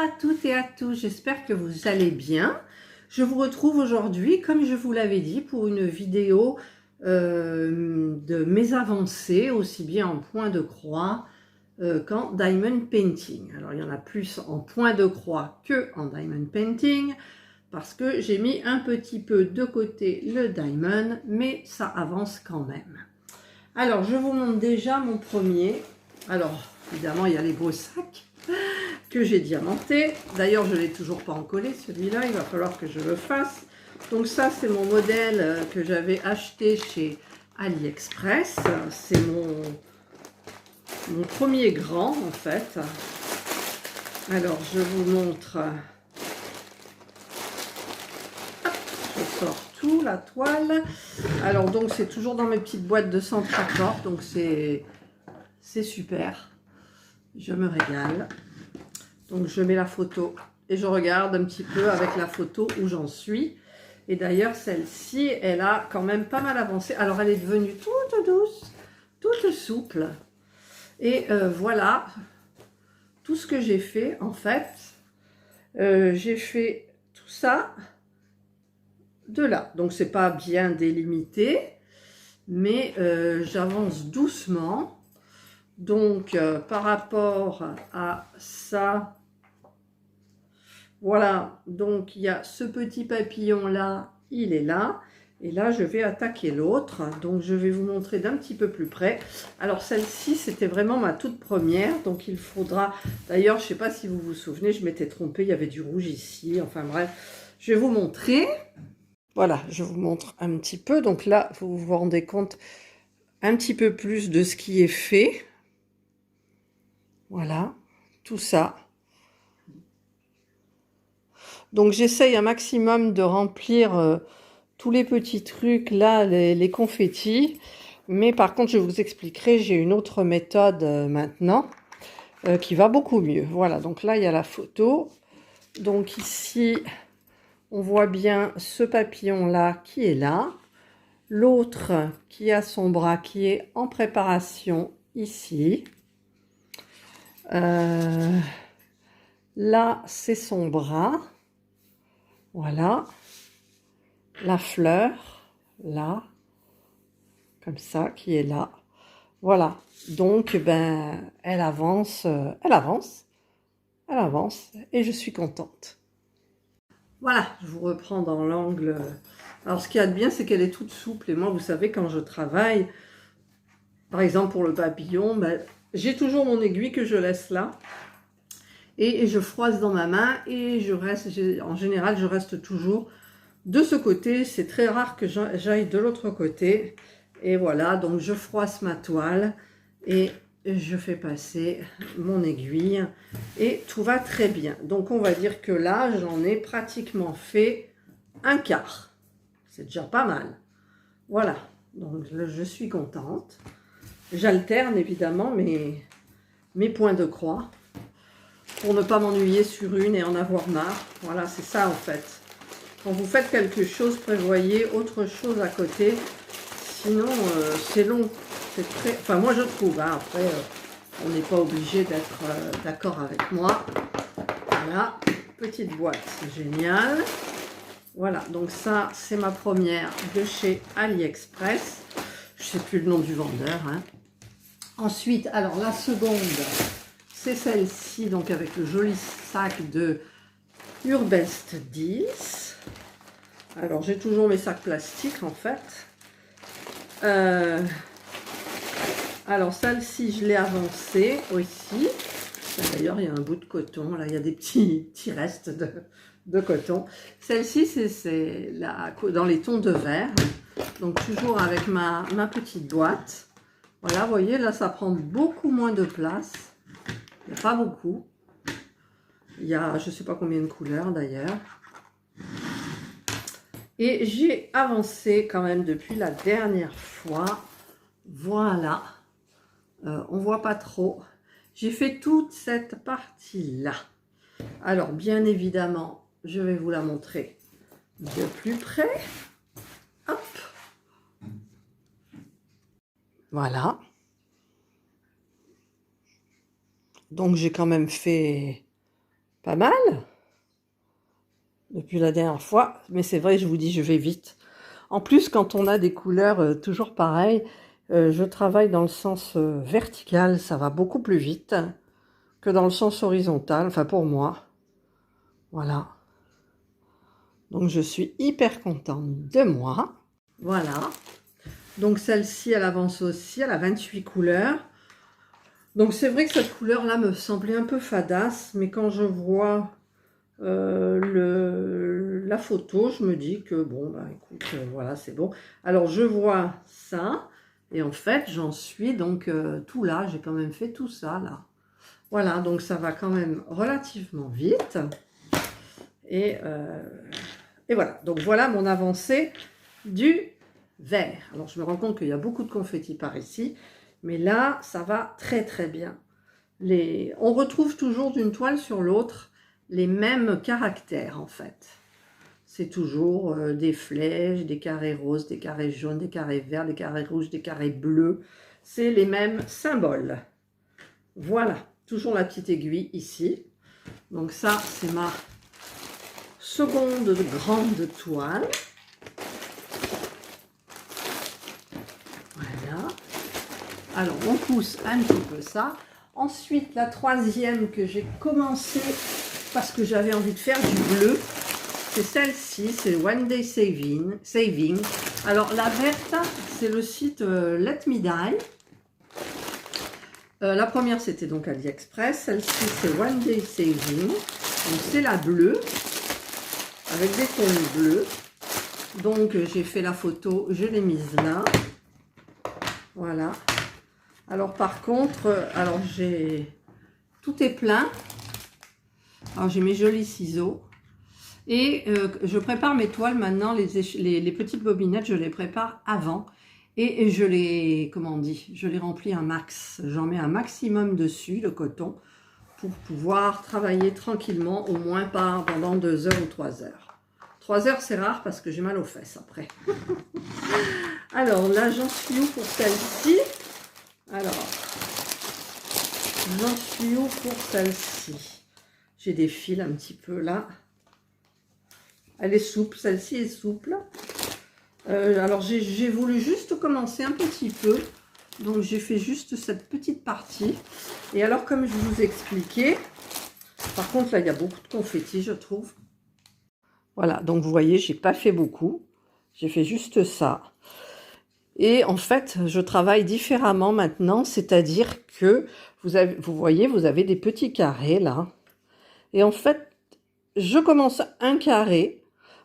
à toutes et à tous, j'espère que vous allez bien. Je vous retrouve aujourd'hui, comme je vous l'avais dit, pour une vidéo de mes avancées, aussi bien en point de croix qu'en diamond painting. Alors il y en a plus en point de croix que en diamond painting, parce que j'ai mis un petit peu de côté le diamond, mais ça avance quand même. Alors je vous montre déjà mon premier. Alors évidemment il y a les beaux sacs que j'ai diamanté. D'ailleurs, je ne l'ai toujours pas encollé, celui-là, il va falloir que je le fasse. Donc ça, c'est mon modèle que j'avais acheté chez AliExpress. C'est mon premier grand, en fait. Alors, je vous montre. Hop, je sors tout, la toile. Alors, donc, c'est toujours dans mes petites boîtes de centre-accord. Donc, c'est super. Je me régale. Donc je mets la photo et je regarde un petit peu avec la photo où j'en suis. Et d'ailleurs celle-ci, elle a quand même pas mal avancé. Alors elle est devenue toute douce, toute souple. Et voilà tout ce que j'ai fait en fait. J'ai fait tout ça de là. Donc c'est pas bien délimité, mais j'avance doucement. Donc par rapport à ça, voilà, donc il y a ce petit papillon là, il est là. Et là, je vais attaquer l'autre. Donc, je vais vous montrer d'un petit peu plus près. Alors, celle-ci, c'était vraiment ma toute première. Donc, il faudra... D'ailleurs, je ne sais pas si vous vous souvenez, je m'étais trompée. Il y avait du rouge ici. Enfin, bref, je vais vous montrer. Voilà, je vous montre un petit peu. Donc là, vous vous rendez compte un petit peu plus de ce qui est fait. Voilà, tout ça. Donc j'essaye un maximum de remplir tous les petits trucs là, les confettis. Mais par contre, je vous expliquerai, j'ai une autre méthode maintenant qui va beaucoup mieux. Voilà, donc là, il y a la photo. Donc ici, on voit bien ce papillon là qui est là. L'autre qui a son bras qui est en préparation ici. Là, c'est son bras. Voilà, la fleur, là, comme ça, qui est là. Voilà, donc, ben, elle avance, et je suis contente. Voilà, je vous reprends dans l'angle. Alors, ce qu'il y a de bien, c'est qu'elle est toute souple. Et moi, vous savez, quand je travaille, par exemple, pour le papillon, ben, j'ai toujours mon aiguille que je laisse là. Et je froisse dans ma main et je reste, en général, je reste toujours de ce côté. C'est très rare que j'aille de l'autre côté. Et voilà, donc je froisse ma toile et je fais passer mon aiguille et tout va très bien. Donc on va dire que là, j'en ai pratiquement fait un quart. C'est déjà pas mal. Voilà, donc je suis contente. J'alterne évidemment mes points de croix pour ne pas m'ennuyer sur une et en avoir marre. Voilà, c'est ça en fait. Quand vous faites quelque chose, prévoyez autre chose à côté. Sinon, c'est long. C'est très... Enfin, moi, je trouve. Hein, après, on n'est pas obligé d'être d'accord avec moi. Voilà, petite boîte, c'est génial. Voilà, donc ça, c'est ma première de chez AliExpress. Je ne sais plus le nom du vendeur. Hein. Ensuite, alors la seconde... C'est celle-ci, donc avec le joli sac de Urbest 10. Alors, j'ai toujours mes sacs plastiques, en fait. Alors, celle-ci, je l'ai avancée aussi. D'ailleurs, il y a un bout de coton. Là, il y a des petits restes de coton. Celle-ci, c'est dans les tons de vert. Donc, toujours avec ma petite boîte. Voilà, vous voyez, là, ça prend beaucoup moins de place. Il n'y a pas beaucoup. Il y a je ne sais pas combien de couleurs d'ailleurs. Et j'ai avancé quand même depuis la dernière fois. Voilà. On ne voit pas trop. J'ai fait toute cette partie-là. Alors, bien évidemment, je vais vous la montrer de plus près. Hop. Voilà. Donc, j'ai quand même fait Pas mal depuis la dernière fois, mais c'est vrai, je vous dis, je vais vite. En plus, quand on a des couleurs toujours pareilles, je travaille dans le sens vertical, ça va beaucoup plus vite que dans le sens horizontal, enfin pour moi. Voilà. Donc je suis hyper contente de moi. Voilà. Donc celle-ci, elle avance aussi, elle a 28 couleurs. Donc c'est vrai que cette couleur-là me semblait un peu fadasse, mais quand je vois la photo, je me dis que bon, bah écoute, voilà, c'est bon. Alors je vois ça, et en fait, j'en suis donc tout là, j'ai quand même fait tout ça là. Voilà, donc ça va quand même relativement vite. Et voilà, donc voilà mon avancée du vert. Alors je me rends compte qu'il y a beaucoup de confettis par ici, mais là, ça va très très bien. On retrouve toujours d'une toile sur l'autre les mêmes caractères en fait. C'est toujours des flèches, des carrés roses, des carrés jaunes, des carrés verts, des carrés rouges, des carrés bleus. C'est les mêmes symboles. Voilà, toujours la petite aiguille ici. Donc ça, c'est ma seconde grande toile. Voilà. Alors, on pousse un petit peu ça. Ensuite, la troisième que j'ai commencé parce que j'avais envie de faire du bleu, c'est celle-ci, c'est One Day Saving. Alors, la verte, c'est le site Let Me Die. La première, c'était donc AliExpress. Celle-ci, c'est One Day Saving. Donc, c'est la bleue, avec des tons bleus. Donc, j'ai fait la photo, je l'ai mise là. Voilà. Alors, par contre, alors tout est plein. Alors, j'ai mes jolis ciseaux. Et je prépare mes toiles maintenant, les petites bobinettes, je les prépare avant. Et je les, comment on dit, je les remplis un max. J'en mets un maximum dessus, le coton, pour pouvoir travailler tranquillement, au moins pas pendant 2 heures ou 3 heures. 3 heures, c'est rare parce que j'ai mal aux fesses après. Alors là, j'en suis où pour celle-ci? Alors, j'en suis où pour celle-ci? J'ai des fils un petit peu là. Elle est souple, celle-ci est souple. Alors j'ai voulu juste commencer un petit peu. Donc j'ai fait juste cette petite partie. Et alors comme je vous expliquais, par contre là il y a beaucoup de confettis je trouve. Voilà, donc vous voyez, j'ai pas fait beaucoup. J'ai fait juste ça. Et en fait, je travaille différemment maintenant, c'est-à-dire que vous voyez, vous avez des petits carrés là. Et en fait, je commence un carré.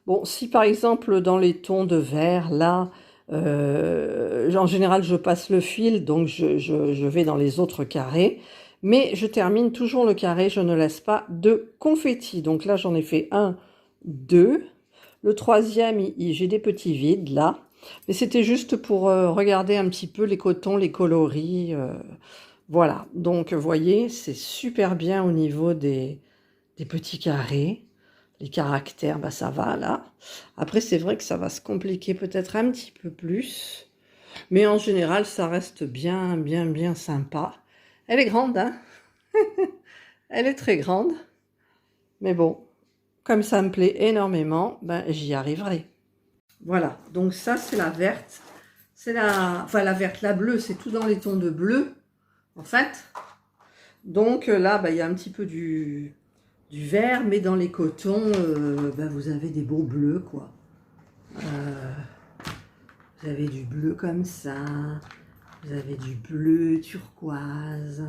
Bon, si par exemple dans les tons de vert, là, en général je passe le fil, donc je vais dans les autres carrés. Mais je termine toujours le carré, je ne laisse pas de confetti. Donc là, j'en ai fait 1, 2. Le troisième, j'ai des petits vides là. Mais c'était juste pour regarder un petit peu les cotons, les coloris. Voilà, donc vous voyez, c'est super bien au niveau des petits carrés. Les caractères, bah ça va là. Après, c'est vrai que ça va se compliquer peut-être un petit peu plus. Mais en général, ça reste bien, bien, bien sympa. Elle est grande, hein. Elle est très grande. Mais bon, comme ça me plaît énormément, ben, j'y arriverai. Voilà, donc ça, c'est la verte. C'est enfin la verte, la bleue, c'est tout dans les tons de bleu, en fait. Donc là, ben, il y a un petit peu du vert, mais dans les cotons, ben, vous avez des beaux bleus, quoi. Vous avez du bleu comme ça, vous avez du bleu turquoise,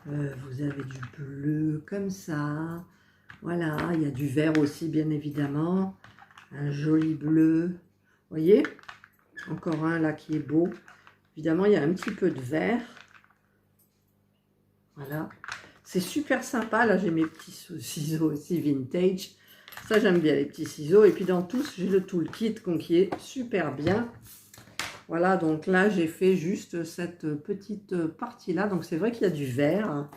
vous avez du bleu comme ça. Voilà, il y a du vert aussi, bien évidemment. Un joli bleu. Vous voyez? Encore un là qui est beau. Évidemment, il y a un petit peu de vert. Voilà. C'est super sympa. Là, j'ai mes petits ciseaux aussi vintage. Ça, j'aime bien les petits ciseaux. Et puis, dans tous, j'ai le toolkit qui est super bien. Voilà, donc là, j'ai fait juste cette petite partie-là. Donc, c'est vrai qu'il y a du vert.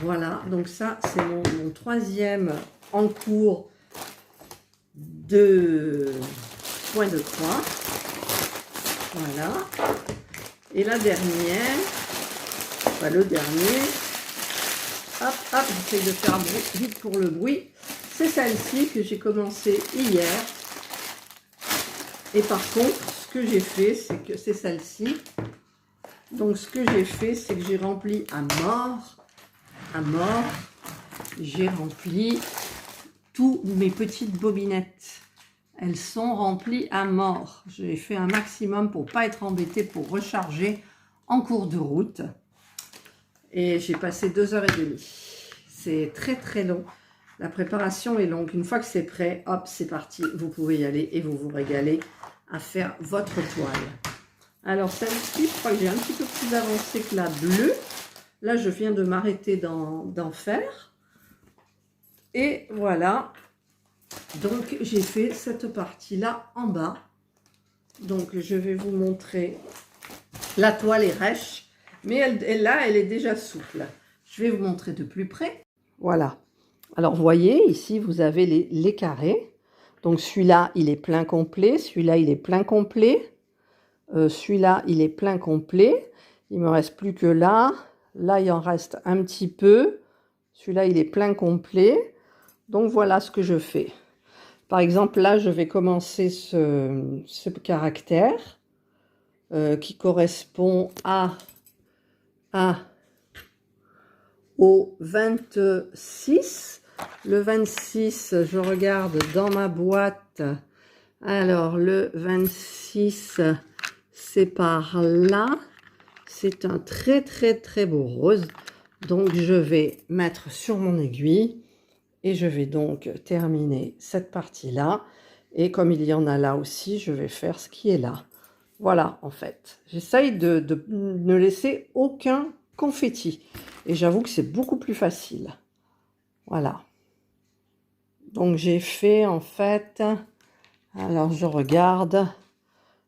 Voilà, donc ça, c'est mon troisième en cours de point de croix. Voilà. Et la dernière, enfin le dernier, hop, hop, j'essaie de faire vite pour le bruit. C'est celle-ci que j'ai commencé hier. Et par contre, ce que j'ai fait, c'est que c'est celle-ci. Donc, ce que j'ai fait, c'est que j'ai rempli à mort. J'ai rempli toutes mes petites bobinettes. Elles sont remplies à mort. J'ai fait un maximum pour ne pas être embêtée pour recharger en cours de route. Et j'ai passé 2h30. C'est très très long. La préparation est longue. Une fois que c'est prêt, hop, c'est parti. Vous pouvez y aller et vous vous régalez à faire votre toile. Alors celle-ci, je crois que j'ai un petit peu plus avancé que la bleue. Là, je viens de m'arrêter d'en faire. Et voilà. Donc, j'ai fait cette partie-là en bas. Donc, je vais vous montrer. La toile est rêche, mais là, elle est déjà souple. Je vais vous montrer de plus près. Voilà. Alors, vous voyez, ici, vous avez les carrés. Donc, celui-là, il est plein complet. Celui-là, il est plein complet. Celui-là, il est plein complet. Il me reste plus que là. Là, il en reste un petit peu. Celui-là, il est plein complet. Donc, voilà ce que je fais. Par exemple, là, je vais commencer ce caractère qui correspond au 26. Le 26, je regarde dans ma boîte. Alors, le 26, c'est par là. C'est un très, très, très beau rose. Donc, je vais mettre sur mon aiguille. Et je vais donc terminer cette partie-là. Et comme il y en a là aussi, je vais faire ce qui est là. Voilà, en fait. J'essaye de ne laisser aucun confetti. Et j'avoue que c'est beaucoup plus facile. Voilà. Donc, j'ai fait, en fait... Alors, je regarde.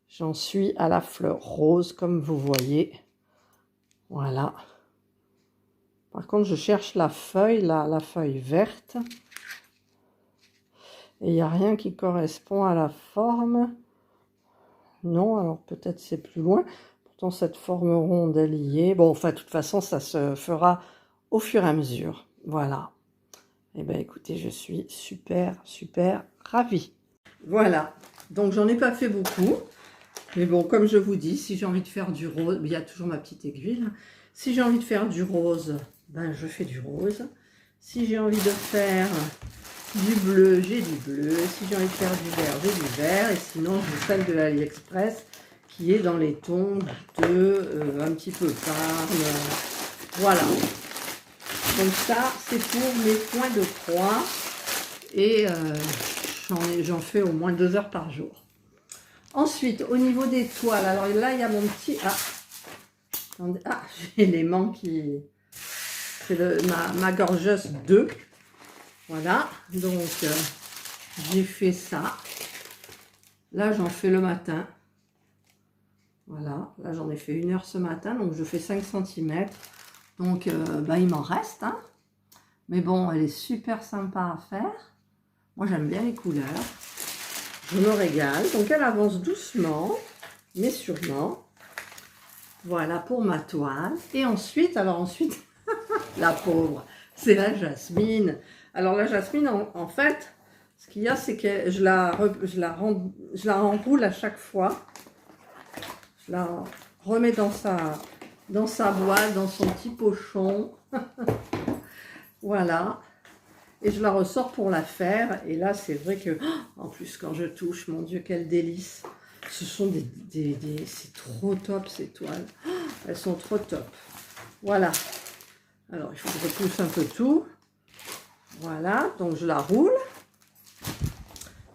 J'en suis à la fleur rose, comme vous voyez. Voilà. Par contre, je cherche la feuille, la feuille verte. Et il n'y a rien qui correspond à la forme. Non, alors peut-être c'est plus loin. Pourtant, cette forme ronde, elle y est. Bon, enfin, de toute façon, ça se fera au fur et à mesure. Voilà. Eh bien, écoutez, je suis super, super ravie. Voilà. Donc, j'en ai pas fait beaucoup. Mais bon, comme je vous dis, si j'ai envie de faire du rose, il y a toujours ma petite aiguille. Si j'ai envie de faire du rose, ben, je fais du rose. Si j'ai envie de faire du bleu, j'ai du bleu. Si j'ai envie de faire du vert, j'ai du vert. Et sinon, j'ai celle de l'AliExpress qui est dans les tons de un petit peu parme. Voilà. Donc ça, c'est pour mes points de croix. Et j'en fais au moins 2 heures par jour. Ensuite, au niveau des toiles, alors là, il y a mon petit... Ah, j'ai l'aimant qui... C'est ma gorgeuse 2. Voilà, donc j'ai fait ça. Là, j'en fais le matin. Voilà, là, j'en ai fait 1 heure ce matin, donc je fais 5 cm. Donc, il m'en reste. Hein. Mais bon, elle est super sympa à faire. Moi, j'aime bien les couleurs. Je me régale. Donc, elle avance doucement, mais sûrement. Voilà pour ma toile. Et ensuite, la pauvre, c'est la jasmine. Alors, la jasmine, en fait, ce qu'il y a, c'est que je la renroule à chaque fois. Je la remets dans sa boîte, dans son petit pochon. Voilà. Et je la ressors pour la faire. Et là, c'est vrai que, en plus, quand je touche, mon Dieu, quel délice. Ce sont c'est trop top, ces toiles. Elles sont trop top. Voilà. Alors, il faut que je repousse un peu tout. Voilà. Donc, je la roule.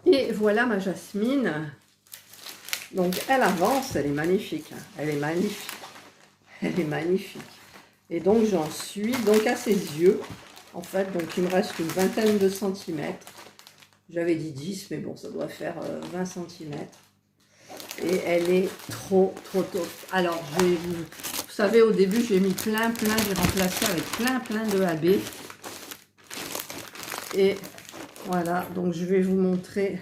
Et voilà ma jasmine. Donc, elle avance. Elle est magnifique. Hein. Elle est magnifique. Elle est magnifique. Et donc, j'en suis donc à ses yeux. En fait, donc il me reste une vingtaine de centimètres. J'avais dit 10, mais bon, ça doit faire 20 centimètres. Et elle est trop, trop top. Alors, vous savez, au début, j'ai mis plein, j'ai remplacé avec plein de AB. Et voilà, donc je vais vous montrer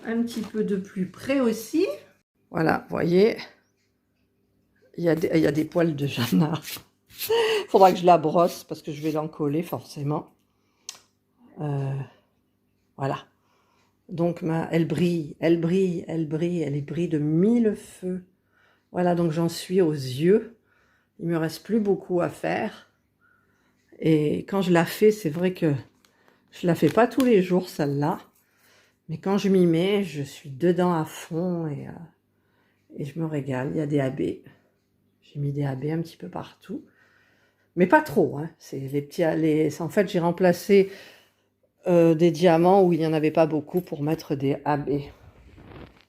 un petit peu de plus près aussi. Voilà, vous voyez, il y a des poils de Jeanne d'Arc. Faudra que je la brosse parce que je vais l'encoller forcément. Voilà. Donc, elle brille, elle brille, elle brille, elle brille de mille feux. Voilà, donc j'en suis aux yeux. Il me reste plus beaucoup à faire. Et quand je la fais, c'est vrai que je la fais pas tous les jours, celle-là. Mais quand je m'y mets, je suis dedans à fond et je me régale. Il y a des AB. J'ai mis des AB un petit peu partout. Mais pas trop, hein. C'est les petits... En fait, j'ai remplacé des diamants où il n'y en avait pas beaucoup pour mettre des AB.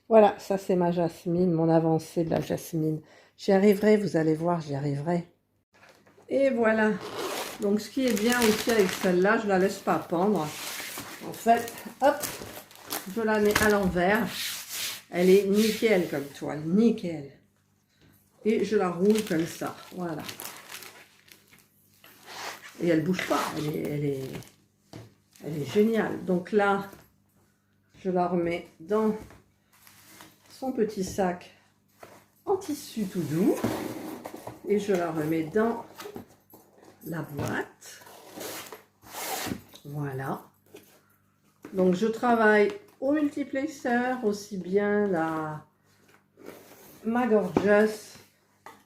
Voilà, ça c'est ma jasmine, mon avancée de la jasmine. J'y arriverai, vous allez voir, j'y arriverai. Et voilà. Donc ce qui est bien aussi avec celle-là, je la laisse pas pendre. En fait, hop, je la mets à l'envers. Elle est nickel comme toile, nickel. Et je la roule comme ça, voilà. Et elle bouge pas, elle est géniale. Donc là, je la remets dans son petit sac en tissu tout doux. Et je la remets dans la boîte. Voilà. Donc je travaille au multiplexeur, aussi bien ma Gorgeous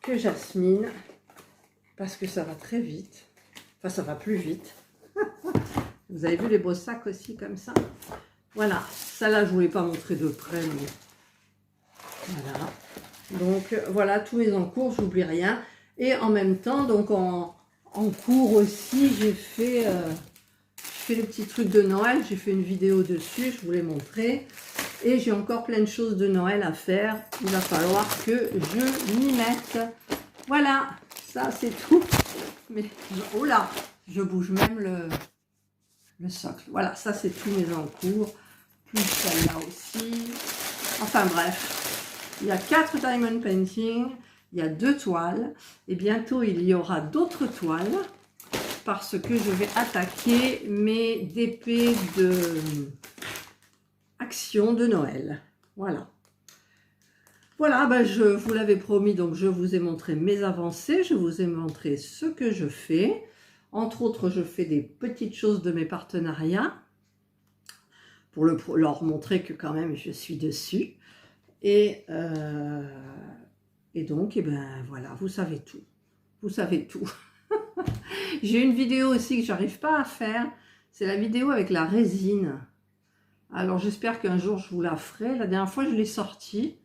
que Jasmine, parce que ça va très vite. Enfin, ça va plus vite. Vous avez vu les beaux sacs aussi comme ça? Voilà, ça là je voulais pas montrer de près, mais voilà. Donc voilà, tous mes encours, j'oublie rien. Et en même temps, donc en cours aussi, j'ai fait le petit truc de Noël, j'ai fait une vidéo dessus, je vous l'ai montré. Et j'ai encore plein de choses de Noël à faire. Il va falloir que je m'y mette. Voilà, ça c'est tout. Mais oh là, je bouge même le socle. Voilà, ça c'est tous mes encours. Plus celle-là aussi. Enfin bref, il y a 4 diamond painting, il y a 2 toiles. Et bientôt il y aura d'autres toiles. Parce que je vais attaquer mes DP de action de Noël. Voilà. Voilà, ben je vous l'avais promis, donc je vous ai montré mes avancées, je vous ai montré ce que je fais. Entre autres, je fais des petites choses de mes partenariats pour leur montrer que quand même je suis dessus. Et donc, ben voilà, vous savez tout. Vous savez tout. J'ai une vidéo aussi que j'arrive pas à faire. C'est la vidéo avec la résine. Alors j'espère qu'un jour je vous la ferai. La dernière fois je l'ai sortie.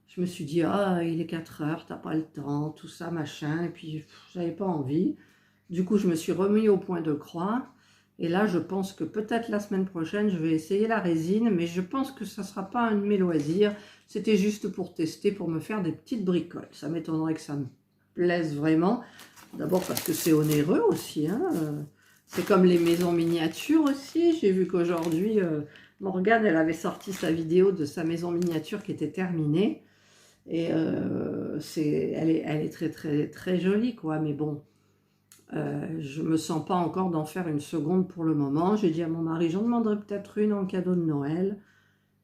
Je me suis dit, ah, il est 4 heures, t'as pas le temps, tout ça, machin. Et puis j'avais pas envie. Du coup je me suis remis au point de croix. Et là je pense que peut-être la semaine prochaine je vais essayer la résine. Mais je pense que ça sera pas un de mes loisirs. C'était juste pour tester, pour me faire des petites bricoles. Ça m'étonnerait que ça me plaise vraiment. D'abord parce que c'est onéreux aussi, hein. C'est comme les maisons miniatures aussi. J'ai vu qu'aujourd'hui, Morgane, elle avait sorti sa vidéo de sa maison miniature qui était terminée. Et elle est très, très, très jolie, quoi. Mais bon, je me sens pas encore d'en faire une seconde pour le moment. J'ai dit à mon mari, j'en demanderai peut-être une en cadeau de Noël.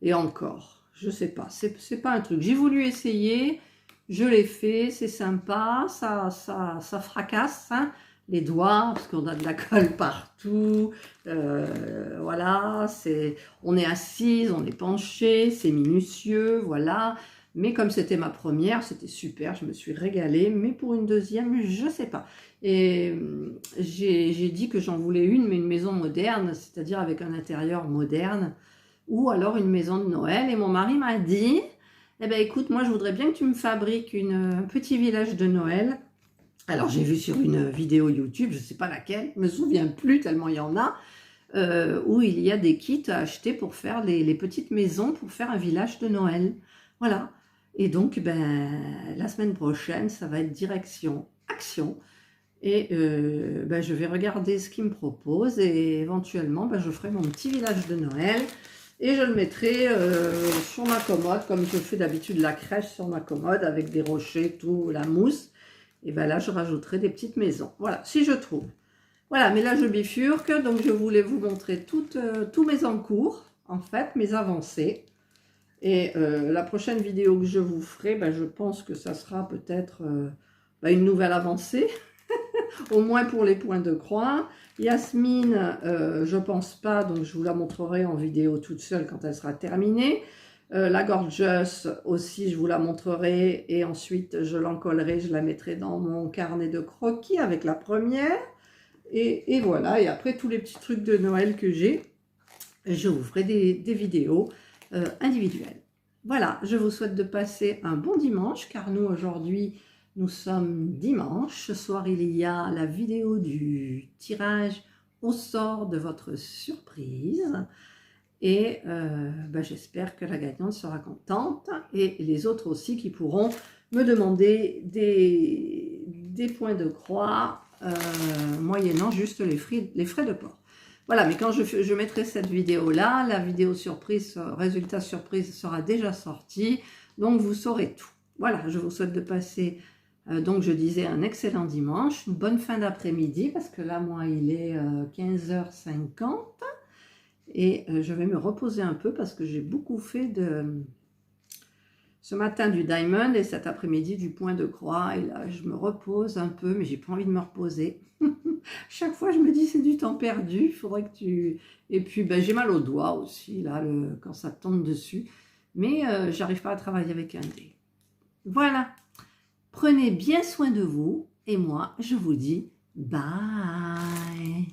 Et encore, je sais pas. C'est pas un truc. J'ai voulu essayer. Je l'ai fait, c'est sympa, ça fracasse hein, les doigts, parce qu'on a de la colle partout, voilà, on est assise, on est penché, c'est minutieux, voilà, mais comme c'était ma première, c'était super, je me suis régalée, mais pour une deuxième, je sais pas. Et j'ai dit que j'en voulais une, mais une maison moderne, c'est-à-dire avec un intérieur moderne, ou alors une maison de Noël, et mon mari m'a dit... Eh bien, écoute, moi, je voudrais bien que tu me fabriques un petit village de Noël. Alors, j'ai vu sur une vidéo YouTube, je ne sais pas laquelle, je ne me souviens plus tellement il y en a, où il y a des kits à acheter pour faire les petites maisons, pour faire un village de Noël. Voilà. Et donc, ben, la semaine prochaine, ça va être direction action. Et ben, je vais regarder ce qu'ils me proposent et éventuellement, ben, je ferai mon petit village de Noël. Et je le mettrai sur ma commode, comme je fais d'habitude la crèche sur ma commode, avec des rochers, tout, la mousse. Et bien là, je rajouterai des petites maisons. Voilà, si je trouve. Voilà, mais là, je bifurque. Donc, je voulais vous montrer tous mes encours, en fait, mes avancées. Et la prochaine vidéo que je vous ferai, ben, je pense que ça sera peut-être ben, une nouvelle avancée. au moins pour les points de croix. Yasmine, je pense pas, donc je vous la montrerai en vidéo toute seule quand elle sera terminée. La Gorgeous aussi, je vous la montrerai et ensuite je l'encollerai, je la mettrai dans mon carnet de croquis avec la première. Et voilà, et après tous les petits trucs de Noël que j'ai, je vous ferai des vidéos individuelles. Voilà, je vous souhaite de passer un bon dimanche, car nous aujourd'hui, nous sommes dimanche. Ce soir, il y a la vidéo du tirage au sort de votre surprise. Et j'espère que la gagnante sera contente et les autres aussi qui pourront me demander des points de croix moyennant juste les frais de port. Voilà, mais quand je mettrai cette vidéo-là, la vidéo surprise, résultat surprise sera déjà sortie, donc vous saurez tout. Voilà, je vous souhaite de passer, donc je disais, un excellent dimanche, une bonne fin d'après-midi, parce que là, moi, il est 15h50. Et je vais me reposer un peu parce que j'ai beaucoup fait ce matin du diamond et cet après-midi du point de croix. Et là, je me repose un peu, mais j'ai pas envie de me reposer. Chaque fois, je me dis, c'est du temps perdu. Il faudrait que tu... Et puis, j'ai mal aux doigts aussi, là, quand ça tombe dessus. Mais j'arrive pas à travailler avec un dé. Voilà. Prenez bien soin de vous. Et moi, je vous dis bye.